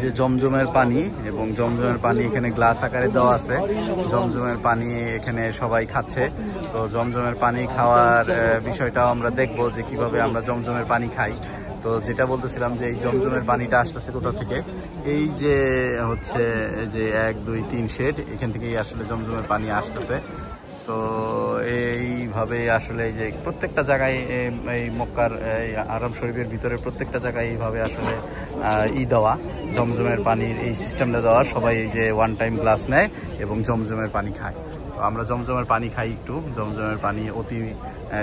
যে জমজমের পানি, এবং জমজমের পানি এখানে গ্লাস আকারে দেওয়া আছে। জমজমের পানি এখানে সবাই খাচ্ছে। তো জমজমের পানি খাওয়ার বিষয়টাও আমরা দেখবো যে কিভাবে আমরা জমজমের পানি খাই। তো যেটা বলতেছিলাম যে এই জমজমের পানিটা আসতেছে কোথা থেকে, এই যে হচ্ছে যে 1 2 3 শেড, এখান থেকেই আসলে জমজমের পানি আসতেছে। তো এইভাবে আসলে এই যে প্রত্যেকটা জায়গায় এই মক্কার আরব শরীফের ভিতরে প্রত্যেকটা জায়গায় এইভাবে আসলে দেওয়া জমজমের পানির এই সিস্টেমটা দেওয়া। সবাই এই যে ওয়ান টাইম গ্লাস নেয় এবং জমজমের পানি খায়। তো আমরা জমজমের পানি খাই একটু। জমজমের পানি অতি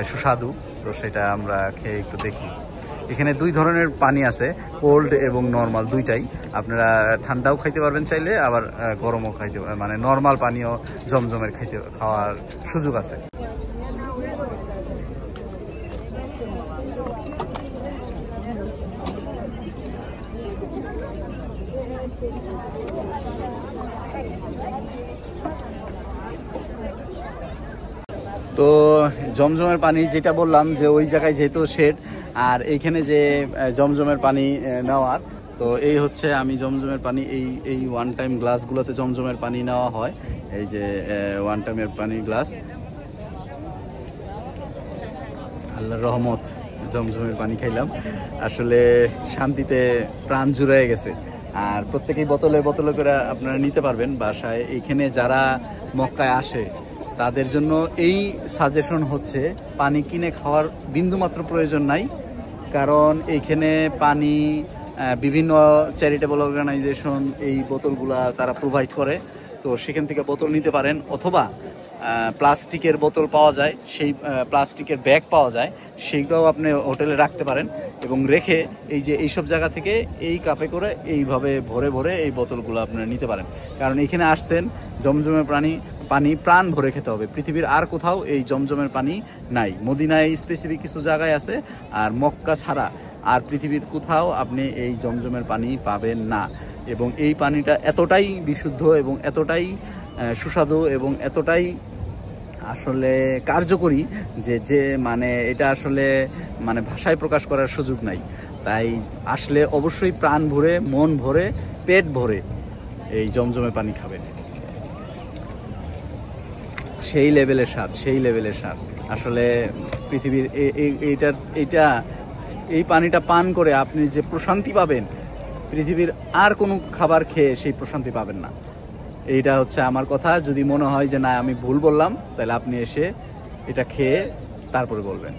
সুস্বাদু, তো সেটা আমরা খেয়ে একটু দেখি। এখানে 2 ধরনের পানি আছে, কোল্ড এবং নর্মাল দুইটাই। আপনারা ঠান্ডাও খাইতে পারবেন চাইলে, আবার গরমও খাইতে, মানে নর্মাল পানিও জমজমের খাওয়ার সুযোগ আছে। তো জমজমের পানি যেটা বললাম যে ওই জায়গায় যেহেতু শেড, আর এইখানে যে জমজমের পানি নেওয়ার, তো এই হচ্ছে আমি জমজমের পানি এই ওয়ান টাইম গ্লাসগুলোতে জমজমের পানি নেওয়া হয়। এই যে ওয়ান টাইমের পানি গ্লাস, আল্লাহর রহমত জমজমের পানি খাইলাম। আসলে শান্তিতে প্রাণ জুড়ে গেছে। আর প্রত্যেকেই বোতলে বোতলে করে আপনারা নিতে পারবেন বাসায়। এইখানে যারা মক্কায় আসে তাদের জন্য এই সাজেশন হচ্ছে পানি কিনে খাওয়ার বিন্দুমাত্র প্রয়োজন নাই। কারণ এইখানে পানি বিভিন্ন চ্যারিটেবল অর্গানাইজেশন এই বোতলগুলা তারা প্রোভাইড করে। তো সেখান থেকে বোতল নিতে পারেন, অথবা প্লাস্টিকের বোতল পাওয়া যায়, সেই প্লাস্টিকের ব্যাগ পাওয়া যায়, সেইগুলোও আপনি হোটেলে রাখতে পারেন এবং রেখে এই যে এইসব জায়গা থেকে এই কাপে করে এইভাবে ভরে ভরে এই বোতলগুলো আপনারা নিতে পারেন। কারণ এখানে আসছেন জমজমের পানি প্রাণ ভরে খেতে হবে। পৃথিবীর আর কোথাও এই জমজমের পানি নাই। মদিনায় স্পেসিফিক কিছু জায়গায় আছে, আর মক্কা ছাড়া আর পৃথিবীর কোথাও আপনি এই জমজমের পানি পাবেন না। এবং এই পানিটা এতটাই বিশুদ্ধ এবং এতটাই সুস্বাদু এবং এতটাই আসলে কার্যকরী যে মানে এটা আসলে মানে ভাষায় প্রকাশ করার সুযোগ নাই। তাই আসলে অবশ্যই প্রাণ ভরে, মন ভরে, পেট ভরে এই জমজমের পানি খাবেন। সেই লেভেলের স্বাদ, সেই লেভেলের স্বাদ। আসলে পৃথিবীর এই পানিটা পান করে আপনি যে প্রশান্তি পাবেন, পৃথিবীর আর কোনো খাবার খেয়ে সেই প্রশান্তি পাবেন না। এইটা হচ্ছে আমার কথা। যদি মনে হয় যে না আমি ভুল বললাম, তাহলে আপনি এসে এটা খেয়ে তারপরে বলবেন।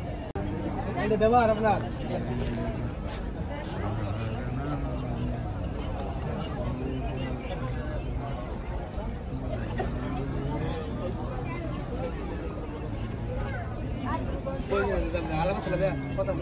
কথা